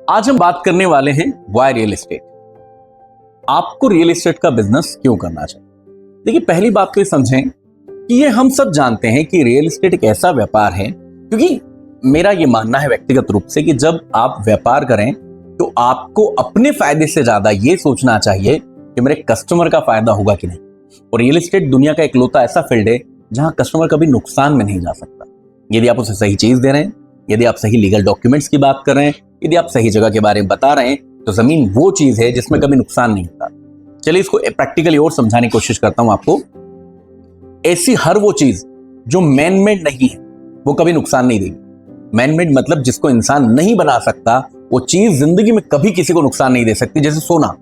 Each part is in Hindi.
आज हम बात करने वाले हैं वाई रियल एस्टेट। आपको रियल एस्टेट का बिजनेस क्यों करना चाहिए। देखिए, पहली बात तो ये समझें कि ये हम सब जानते हैं कि रियल एस्टेट एक ऐसा व्यापार है, क्योंकि मेरा ये मानना है व्यक्तिगत रूप से कि जब आप व्यापार करें तो आपको अपने फायदे से ज्यादा ये सोचना चाहिए कि मेरे कस्टमर का फायदा होगा कि नहीं। और रियल एस्टेट दुनिया का इकलौता ऐसा फील्ड है जहां कस्टमर कभी नुकसान में नहीं जा सकता। यदि आप उसे सही चीज दे रहे हैं, यदि आप सही लीगल डॉक्यूमेंट्स की बात कर रहे हैं, यदि आप सही जगह के बारे में बता रहे हैं, तो जमीन वो चीज है जिसमें कभी नुकसान नहीं होता। चलिए इसको प्रैक्टिकली और समझाने की कोशिश करता हूं आपको। ऐसी हर वो चीज जो मैन मेड नहीं है वो कभी नुकसान नहीं देगी। मैन मेड मतलब जिसको इंसान नहीं बना सकता, वो चीज जिंदगी में कभी किसी को नुकसान नहीं दे सकती। जैसे सोना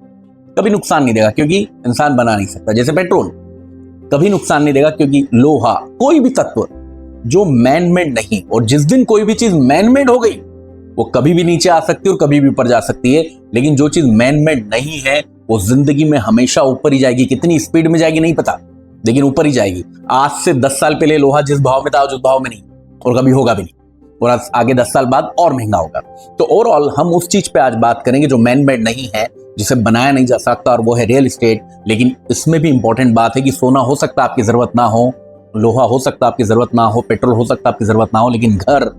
कभी नुकसान नहीं देगा क्योंकि इंसान बना नहीं सकता। जैसे पेट्रोल कभी नुकसान नहीं देगा क्योंकि लोहा, कोई भी तत्व जो मैन मेड नहीं, और जिस दिन कोई भी चीज मैन मेड हो गई वो कभी भी नीचे आ सकती है और कभी भी ऊपर जा सकती है। लेकिन जो चीज मैन मेड नहीं है वो जिंदगी में हमेशा ऊपर ही जाएगी। कितनी स्पीड में जाएगी नहीं पता, लेकिन ऊपर ही जाएगी। आज से 10 साल पहले लोहा जिस भाव में था उस भाव में नहीं, और कभी होगा भी नहीं, और आगे 10 साल बाद और महंगा होगा। तो ओवरऑल हम उस चीज पे आज बात करेंगे जो मैन मेड नहीं है, जिसे बनाया नहीं जा सकता, और वो है रियल एस्टेट। लेकिन इसमें भी इंपॉर्टेंट बात है कि सोना हो सकता है आपकी जरूरत ना हो, लोहा हो सकता है आपकी जरूरत ना हो, पेट्रोल हो सकता है आपकी जरूरत ना हो, लेकिन घर,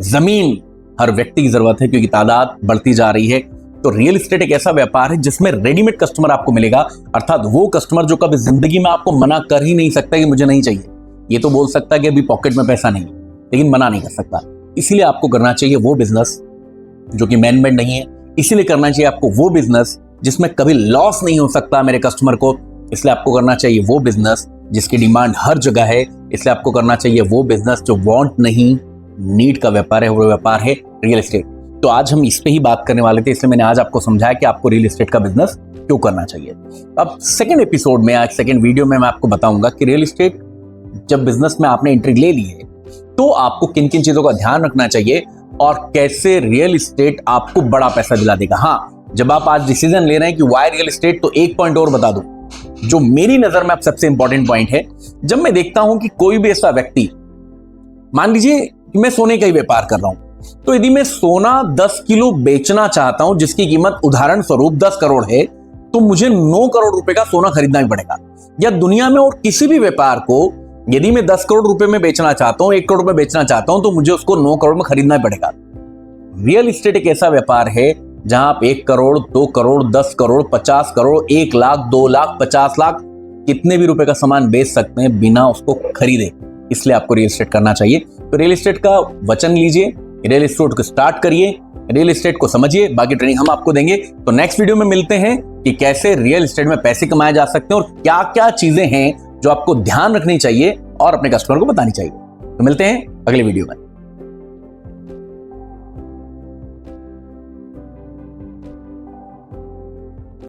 जमीन हर व्यक्ति की जरूरत है क्योंकि तादाद बढ़ती जा रही है। तो रियल एस्टेट एक ऐसा व्यापार है जिसमें रेडीमेड कस्टमर आपको मिलेगा, अर्थात वो कस्टमर जो कभी जिंदगी में आपको मना कर ही नहीं सकता कि मुझे नहीं चाहिए। ये तो बोल सकता है कि अभी पॉकेट में पैसा नहीं, लेकिन मना नहीं कर सकता। इसीलिए आपको करना चाहिए वो बिजनेस जो कि मैन मेड नहीं है। इसीलिए करना चाहिए आपको वो बिजनेस जिसमें कभी लॉस नहीं हो सकता मेरे कस्टमर को। इसलिए आपको करना चाहिए वो बिजनेस जिसकी डिमांड हर जगह है। इसलिए आपको करना चाहिए वो बिजनेस जो वांट नहीं, नीड का व्यापार है, वो व्यापार है रियल एस्टेट। तो आज हम इस पे ही बात करने वाले थे, इसलिए मैंने आज आपको समझाया कि आपको रियल एस्टेट का बिजनेस क्यों करना चाहिए। अब सेकंड एपिसोड में, आज सेकंड वीडियो में मैं आपको बताऊंगा कि रियल एस्टेट जब बिजनेस में आपने एंट्री ले ली है तो आपको किन किन चीजों का ध्यान रखना चाहिए और कैसे रियल एस्टेट आपको बड़ा पैसा दिला देगा। हाँ, जब आप आज डिसीजन ले रहे हैं कि वाई रियल एस्टेट, तो एक पॉइंट और बता दूं जो मेरी नजर में अब सबसे इंपॉर्टेंट पॉइंट है। जब मैं देखता हूं कि कोई भी ऐसा व्यक्ति, मान लीजिए कि मैं सोने का ही व्यापार कर रहा हूं, तो यदि मैं सोना 10 किलो बेचना चाहता हूं जिसकी कीमत उदाहरण स्वरूप 10 करोड़ है, तो मुझे 9 करोड़ रुपए का सोना खरीदना ही पड़ेगा। या दुनिया में और किसी भी व्यापार को यदि मैं 10 करोड़ रुपए में बेचना चाहता हूं, 1 करोड़ में बेचना चाहता हूं, तो मुझे उसको 9 करोड़ में खरीदना ही पड़ेगा। रियल एस्टेट एक ऐसा व्यापार है जहां आप 1 करोड़, 2 करोड़, 10 करोड़, 50 करोड़, 1 लाख, 2 लाख, 50 लाख, कितने भी रुपए का सामान बेच सकते हैं बिना उसको खरीदे। इसलिए आपको रियल एस्टेट करना चाहिए। तो रियल एस्टेट का वचन लीजिए, रियल एस्टेट को स्टार्ट करिए, रियल एस्टेट को समझिए, बाकी ट्रेनिंग हम आपको देंगे। तो नेक्स्ट वीडियो में मिलते हैं कि कैसे रियल एस्टेट में पैसे कमाए जा सकते हैं और क्या क्या चीजें हैं जो आपको ध्यान रखनी चाहिए और अपने कस्टमर को बतानी चाहिए। तो मिलते हैं अगले वीडियो में।